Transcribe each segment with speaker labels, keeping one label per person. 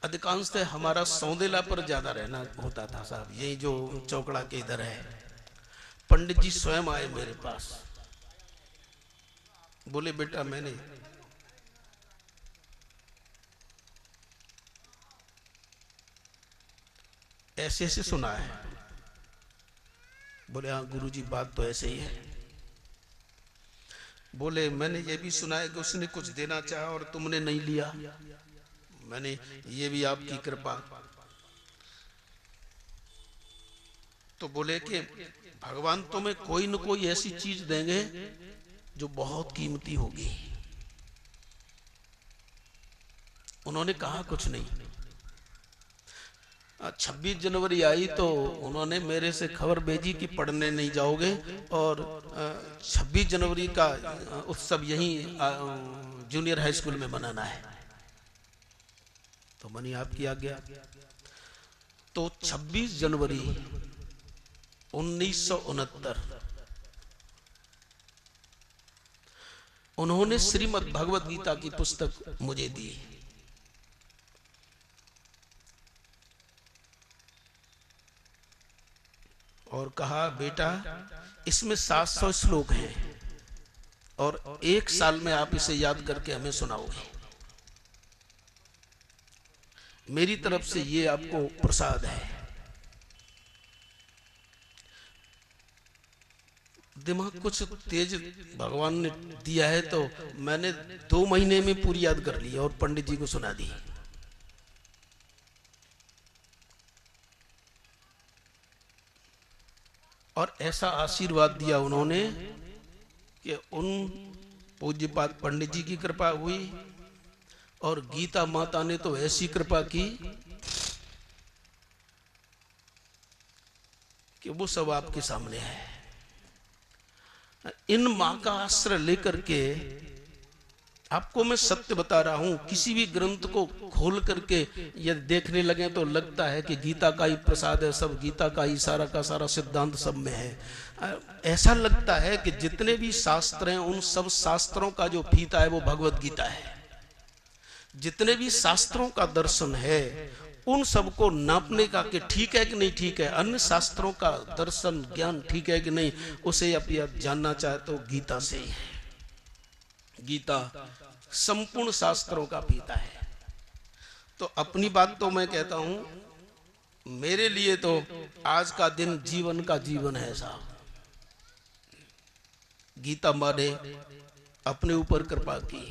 Speaker 1: अधिकांशतः हमारा सौंदेला पर ज्यादा रहना होता था साहब। यही जो चौकड़ा के इधर है, पंडित जी स्वयं आए मेरे पास, बोले बेटा मैंने ऐसे ऐसे सुना है। बोले हाँ गुरुजी बात तो ऐसे ही है। बोले मैंने ये भी सुना है कि उसने कुछ देना चाहा और तुमने नहीं लिया, मैंने ये भी आपकी कृपा। तो बोले कि भगवान तुम्हें कोई न कोई ऐसी चीज देंगे जो बहुत कीमती होगी। उन्होंने कहा कुछ नहीं। 26 जनवरी आई तो उन्होंने मेरे से खबर भेजी कि पढ़ने नहीं जाओगे और 26 जनवरी का उत्सव यहीं जूनियर हाई स्कूल में मनाना है। तो मनी आपकी आज्ञा। तो 26 जनवरी 1969 उन्होंने श्रीमद् भगवद गीता की पुस्तक मुझे दी। और कहा बेटा इसमें 700 श्लोक हैं और 1 साल में आप इसे याद करके हमें सुनाओगे। मेरी तरफ से ये आपको प्रसाद है। दिमाग कुछ तेज भगवान ने दिया है तो मैंने 2 महीने में पूरी याद कर ली और पंडित जी को सुना दी। और ऐसा आशीर्वाद दिया उन्होंने कि उन पूज्यपाद पंडित जी की कृपा हुई और गीता माता ने तो ऐसी कृपा की कि वो सब आपके सामने है। इन मां का आश्रय लेकर के आपको मैं सत्य बता रहा हूं, किसी भी ग्रंथ को खोल करके यदि देखने लगे तो लगता है कि गीता का ही प्रसाद है, सब गीता का ही सारा का सारा सिद्धांत सब में है। ऐसा लगता है कि जितने भी शास्त्र हैं उन सब शास्त्रों का जो फीता है वो भगवत गीता है। जितने भी शास्त्रों का दर्शन है उन सबको नापने का कि ठीक है कि नहीं ठीक है, अन्य शास्त्रों का दर्शन ज्ञान ठीक है कि नहीं, उसे आप जानना चाहे तो गीता से ही है। गीता संपूर्ण शास्त्रों का फीता है। तो अपनी बात तो मैं कहता हूं, मेरे लिए तो आज का दिन जीवन का जीवन है साहब। गीता मां ने अपने ऊपर कृपा की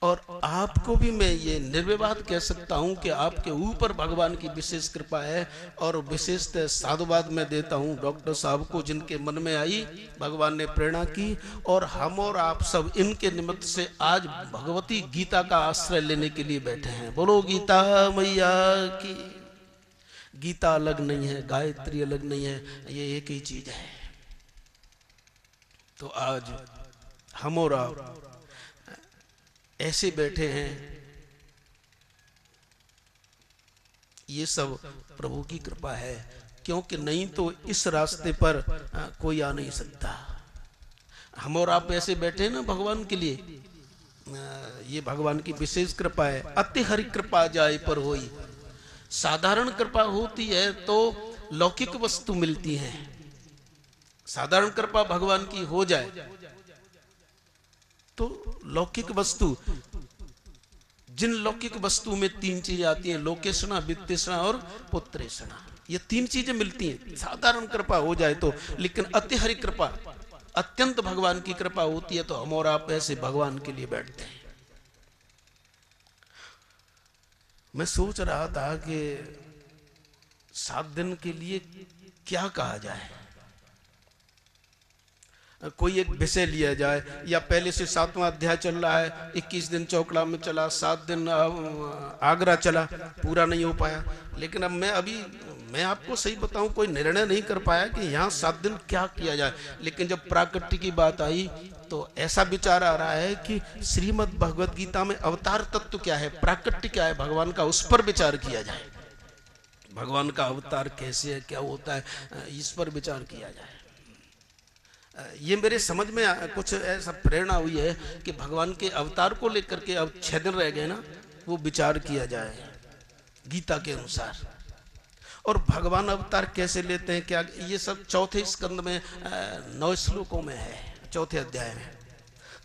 Speaker 1: और आपको भी मैं ये निर्विवाद कह सकता हूं कि आपके ऊपर भगवान की विशेष कृपा है। और विशेषतः साधुवाद मैं देता हूं डॉक्टर साहब को, जिनके मन में आई, भगवान ने प्रेरणा की और हम और आप सब इनके निमित्त से आज भगवती गीता का आश्रय लेने के लिए बैठे हैं। बोलो गीता मैया की। गीता अलग नहीं है, गायत्री अलग नहीं है, ये एक ही चीज है। तो आज हम और आप ऐसे बैठे हैं, ये सब प्रभु की कृपा है, क्योंकि नहीं तो इस रास्ते पर कोई आ नहीं सकता। हम और आप ऐसे बैठे हैं ना भगवान के लिए, ये भगवान की विशेष कृपा है। अति हरि कृपा जाए पर होई। साधारण कृपा होती है तो लौकिक वस्तु मिलती है। साधारण कृपा भगवान की हो जाए तो लौकिक वस्तु, जिन लौकिक वस्तु में 3 चीजें आती हैं, लोकेशना, वित्तेषणा और पुत्रेषणा, ये 3 चीजें मिलती हैं साधारण कृपा हो जाए तो। लेकिन अति हरि कृपा, अत्यंत भगवान की कृपा होती है तो हम और आप ऐसे भगवान के लिए बैठते हैं। मैं सोच रहा था कि 7 दिन के लिए क्या कहा जाए, कोई एक विषय लिया जाए, या पहले से 7वां अध्याय चल रहा है, 21 दिन चौकड़ा में चला, 7 दिन आगरा चला, पूरा नहीं हो पाया। लेकिन अब मैं आपको सही बताऊं, कोई निर्णय नहीं कर पाया कि यहाँ 7 दिन क्या किया जाए। लेकिन जब प्राकट्य की बात आई तो ऐसा विचार आ रहा है कि श्रीमद् भगवद गीता में अवतार तत्व क्या है, प्राकट्य क्या है भगवान का, उस पर विचार किया जाए। भगवान का अवतार कैसे है, क्या होता है, इस पर विचार किया जाए। ये मेरे समझ में कुछ ऐसा प्रेरणा हुई है कि भगवान के अवतार को लेकर के अब 6 दिन रह गए ना, वो विचार किया जाए गीता के अनुसार। और भगवान अवतार कैसे लेते हैं क्या, ये सब चौथे स्कंद में 9 श्लोकों में है, चौथे अध्याय में।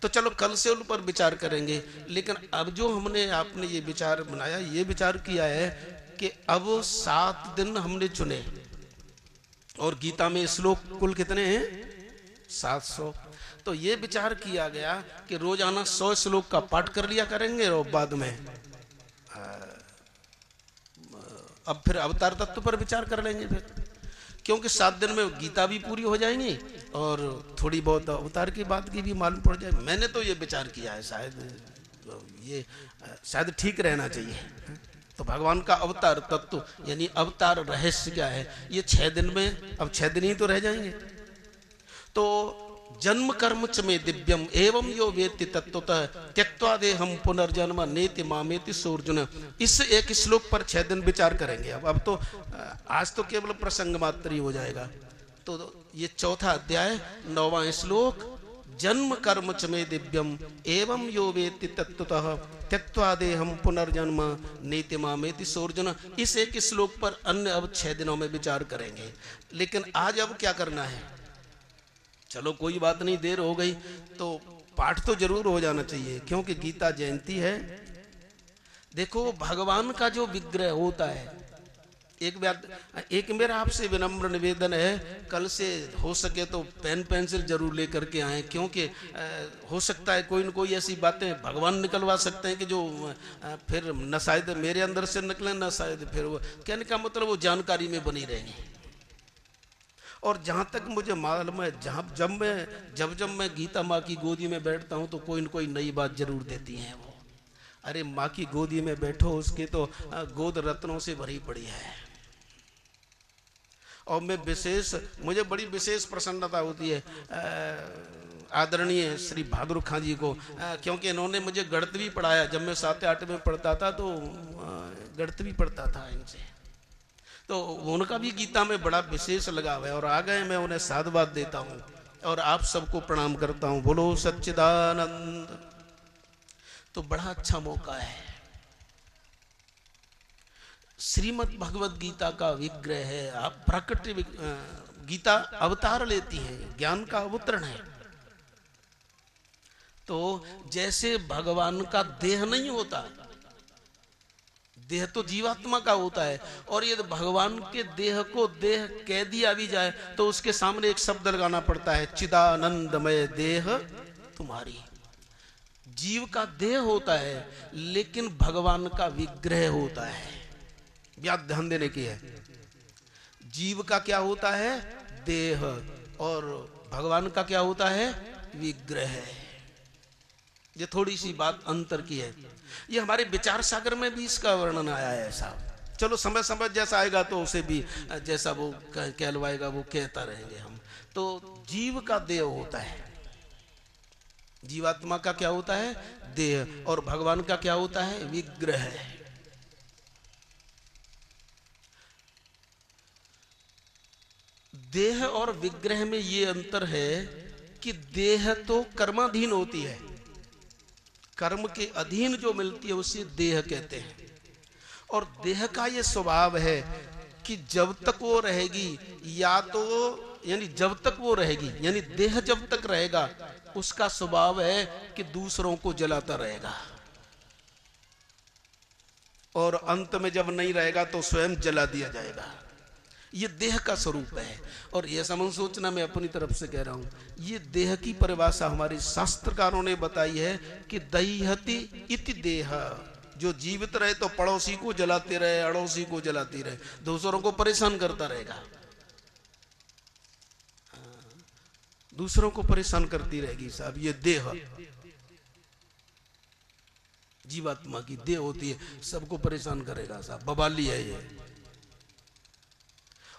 Speaker 1: तो चलो कल से उन पर विचार करेंगे। लेकिन अब जो आपने ये विचार बनाया, ये विचार किया है कि अब 7 दिन हमने चुने, और गीता में श्लोक कुल कितने हैं? 700। तो ये विचार किया गया कि रोजाना 100 श्लोक का पाठ कर लिया करेंगे, और बाद में अब फिर अवतार तत्व पर विचार कर लेंगे फिर, क्योंकि 7 दिन में गीता भी पूरी हो जाएंगी और थोड़ी बहुत अवतार की बात की भी मालूम पड़ जाए। मैंने तो ये विचार किया है, शायद ठीक रहना चाहिए। तो भगवान का अवतार तत्व यानी अवतार रहस्य क्या है, ये 6 दिन में, अब 6 दिन ही तो रह जाएंगे। तो जन्म कर्म च में दिव्यम एवं यो वेत्ति तत्वतः त्यक्त्वा देहं पुनर्जन्म नेति मामेति सोऽर्जुन। इस एक श्लोक पर 6 दिन विचार करेंगे। अब तो आज तो केवल प्रसंग मात्र ही हो जाएगा। तो ये चौथा अध्याय 9वां श्लोक, जन्म कर्म च में दिव्यम एवं यो वेत्ति तत्वतः त्यक्त्वा देहं पुनर्जन्म नेति मामेति सोऽर्जुन। इस एक श्लोक पर अन्य अब 6 दिनों में विचार करेंगे। लेकिन आज अब क्या करना है, चलो कोई बात नहीं, देर हो गई तो पाठ तो जरूर हो जाना चाहिए, क्योंकि गीता जयंती है। देखो भगवान का जो विग्रह होता है, एक मेरा आपसे विनम्र निवेदन है, कल से हो सके तो पेन पेंसिल जरूर लेकर के आए, क्योंकि हो सकता है कोई न कोई ऐसी बातें भगवान निकलवा सकते हैं कि जो फिर न शायद मेरे अंदर से निकले, न शायद फिर वो, कहने का मतलब वो जानकारी में बनी रहेंगी। और जहाँ तक मुझे मालूम है, जब मैं गीता माँ की गोदी में बैठता हूँ तो कोई न कोई नई बात जरूर देती हैं वो। अरे माँ की गोदी में बैठो, उसके तो गोद रत्नों से भरी पड़ी है। और मुझे बड़ी विशेष प्रसन्नता होती है आदरणीय श्री बहादुर खां जी को, क्योंकि इन्होंने मुझे गणित भी पढ़ाया। जब मैं 7-8 में पढ़ता था तो गणित भी पढ़ता था इनसे, तो उनका भी गीता में बड़ा विशेष लगाव है। और आ गए, मैं उन्हें साधुवाद देता हूँ और आप सबको प्रणाम करता हूँ। बोलो सच्चिदानंद। तो बड़ा अच्छा मौका है, श्रीमद् भगवद गीता का विग्रह है। आप प्रकट गीता अवतार लेती है, ज्ञान का अवतरण है। तो जैसे भगवान का देह नहीं होता, देह तो जीवात्मा का होता है, और यदि भगवान के देह को देह कह दिया भी जाए तो उसके सामने एक शब्द लगाना पड़ता है, चिदानंदमय देह तुम्हारी। जीव का देह होता है, लेकिन भगवान का विग्रह होता है। याद ध्यान देने की है, जीव का क्या होता है? देह, और भगवान का क्या होता है? विग्रह। ये थोड़ी सी बात अंतर की है। ये हमारे विचार सागर में भी इसका वर्णन आया है ऐसा। चलो समय समय जैसा आएगा तो उसे भी जैसा वो कहलवाएगा वो कहता रहेंगे हम। तो जीव का देह होता है, जीवात्मा का क्या होता है? देह, और भगवान का क्या होता है? विग्रह। देह और विग्रह में ये अंतर है कि देह तो कर्माधीन होती है, कर्म के अधीन जो मिलती है उसे देह कहते हैं। और देह का ये स्वभाव है कि जब तक वो रहेगी, या तो यानी जब तक वो रहेगी, यानी देह जब तक रहेगा उसका स्वभाव है कि दूसरों को जलाता रहेगा, और अंत में जब नहीं रहेगा तो स्वयं जला दिया जाएगा। ये देह का स्वरूप है। और यह समझ सोचना, मैं अपनी तरफ से कह रहा हूं, ये देह की परिभाषा हमारे शास्त्रकारों ने बताई है कि दह्यति इति देह। जो जीवित रहे तो पड़ोसी को जलाते रहे, अड़ोसी को जलाती रहे, दूसरों को परेशान करता रहेगा, दूसरों को परेशान करती रहेगी साहब। ये देह, जीवात्मा की देह होती है, सबको परेशान करेगा साहब, बवाली है ये।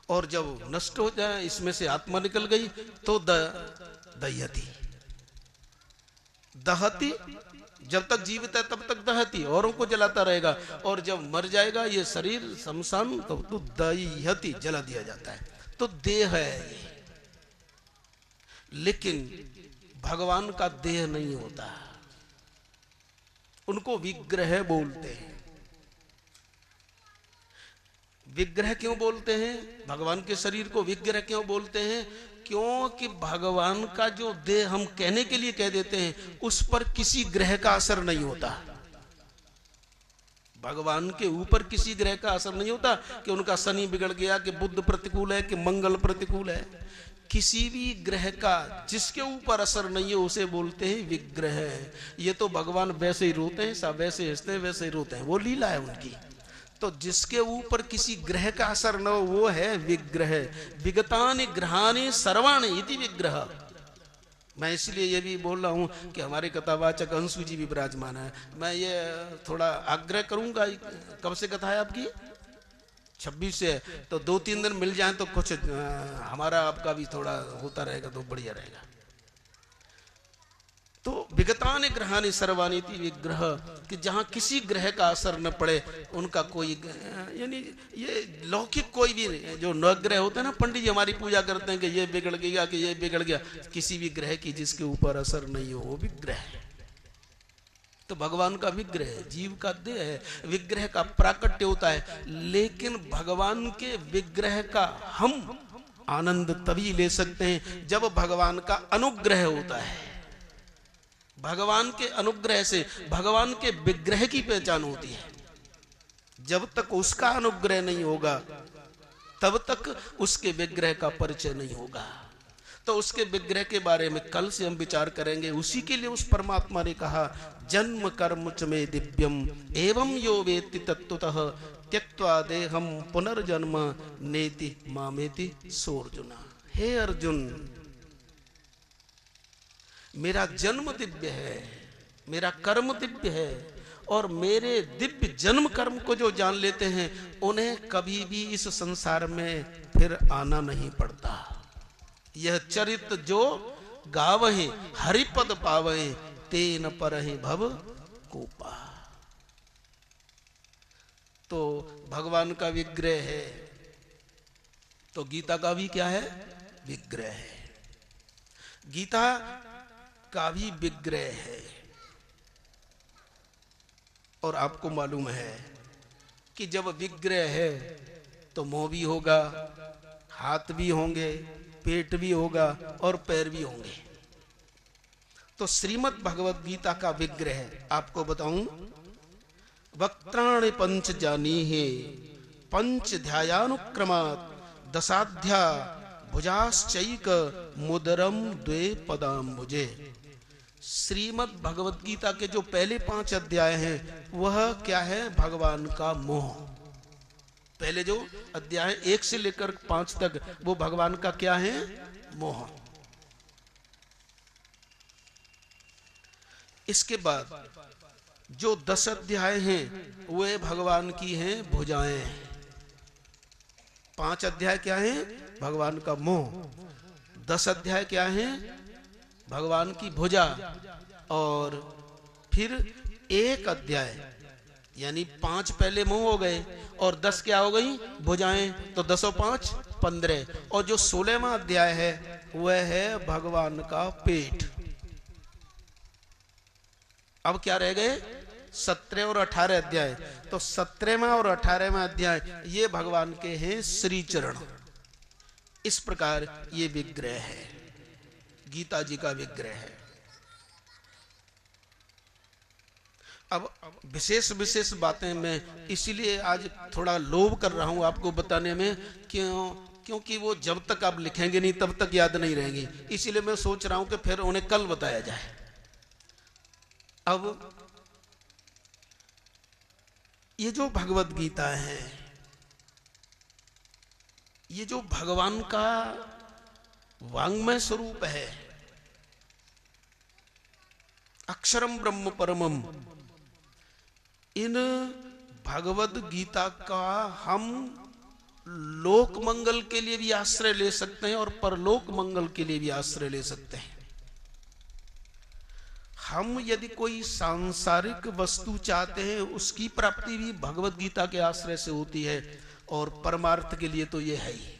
Speaker 1: और जब नष्ट हो जाए, इसमें से आत्मा निकल गई, तो दह्यति, दहति, जब तक जीवित है तब तक दहती, औरों को जलाता रहेगा, और जब मर जाएगा ये शरीर शमशान, तो दह्यति, जला दिया जाता है। तो देह है ये। लेकिन भगवान का देह नहीं होता, उनको विग्रह बोलते हैं। विग्रह क्यों बोलते हैं? भगवान के शरीर को विग्रह क्यों बोलते हैं? क्योंकि भगवान का जो देह हम कहने के लिए कह देते हैं, उस पर किसी ग्रह का असर नहीं होता। भगवान के ऊपर किसी ग्रह का असर नहीं होता कि उनका शनि बिगड़ गया, कि बुध प्रतिकूल है, कि मंगल प्रतिकूल है। किसी भी ग्रह का जिसके ऊपर असर नहीं है उसे बोलते हैं विग्रह। ये तो भगवान वैसे ही रोते हैं, सब वैसे हंसते हैं, वैसे ही रोते हैं, वो लीला है उनकी। तो जिसके ऊपर किसी ग्रह का असर न हो वो है विग्रह। विगतानि ग्रहाणि सर्वाणि इति विग्रह। मैं इसलिए ये भी बोल रहा हूं कि हमारे कथावाचक अंशु जी भी विराजमान है। मैं ये थोड़ा आग्रह करूंगा, कब से कथा है आपकी? 26 से। तो 2-3 दिन मिल जाए तो कुछ हमारा आपका भी थोड़ा होता रहेगा तो बढ़िया रहेगा। तो विगतानि ग्रहाणि सर्वाणि इति विग्रह, कि जहां किसी ग्रह का असर न पड़े उनका कोई, यानी ये लौकिक कोई भी जो नवग्रह होते हैं ना, पंडित जी हमारी पूजा करते हैं कि ये बिगड़ गया, कि ये बिगड़ गया, किसी भी ग्रह की जिसके ऊपर असर नहीं हो वो विग्रह है। तो भगवान का विग्रह है, जीव का देह है, विग्रह का प्राकट्य होता है। लेकिन भगवान के विग्रह का हम आनंद तभी ले सकते हैं जब भगवान का अनुग्रह होता है। भगवान के अनुग्रह से भगवान के विग्रह की पहचान होती है। जब तक उसका अनुग्रह नहीं होगा तब तक उसके विग्रह का परिचय नहीं होगा। तो उसके विग्रह के बारे में कल से हम विचार करेंगे। उसी के लिए उस परमात्मा ने कहा, जन्म कर्म च मे दिव्यम एवं यो वेत्ति तत्त्वतः त्यक्त्वा देहम पुनर्जन्म नेति मामेति सोऽर्जुन। हे अर्जुन, मेरा जन्म दिव्य है, मेरा कर्म दिव्य है, और मेरे दिव्य जन्म कर्म को जो जान लेते हैं उन्हें कभी भी इस संसार में फिर आना नहीं पड़ता। यह चरित जो गावहे हरिपद पावहे तेन परहि भव कोपा। तो भगवान का विग्रह है, तो गीता का भी क्या है? विग्रह है। गीता का भी विग्रह है। और आपको मालूम है कि जब विग्रह है तो मुंह भी होगा, हाथ भी होंगे, पेट भी होगा और पैर भी होंगे। तो श्रीमद् भगवद गीता का विग्रह आपको बताऊं, वक्त्राणि पंच जानीहि पंच ध्यायानुक्रमात् दशाध्या भुजाश्चैक मुदरम द्वे पदाम्बुजे। श्रीमद् भगवद गीता के जो पहले 5 अध्याय हैं वह क्या है? भगवान का मोह। पहले जो अध्याय 1 से लेकर 5 तक वो भगवान का क्या है? मोह। इसके बाद जो 10 अध्याय हैं वे भगवान की हैं भुजाएं। 5 अध्याय क्या है? भगवान का मोह। 10 अध्याय क्या है? भगवान की भुजा। और फिर 1 अध्याय, यानी 5 पहले मुंह हो गए और 10 क्या हो गई? भुजाएं। तो 10 और 5 15। और जो 16वां अध्याय है वह है भगवान का पेट। अब क्या रह गए? 17 और 18 अध्याय। तो 17वां और 18वां अध्याय ये भगवान के हैं श्री चरण। इस प्रकार ये विग्रह है, गीता जी का विग्रह है। अब विशेष विशेष बातें मैं इसीलिए आज थोड़ा लोभ कर रहा हूं आपको बताने में, क्योंकि वो जब तक आप लिखेंगे नहीं तब तक याद नहीं रहेंगी। इसीलिए मैं सोच रहा हूं कि फिर उन्हें कल बताया जाए। अब ये जो भगवद गीता है, ये जो भगवान का वांग्मय स्वरूप है, अक्षरम ब्रह्म परमम, इन भगवद गीता का हम लोक मंगल के लिए भी आश्रय ले सकते हैं और परलोक मंगल के लिए भी आश्रय ले सकते हैं। हम यदि कोई सांसारिक वस्तु चाहते हैं उसकी प्राप्ति भी भगवद गीता के आश्रय से होती है, और परमार्थ के लिए तो ये है ही।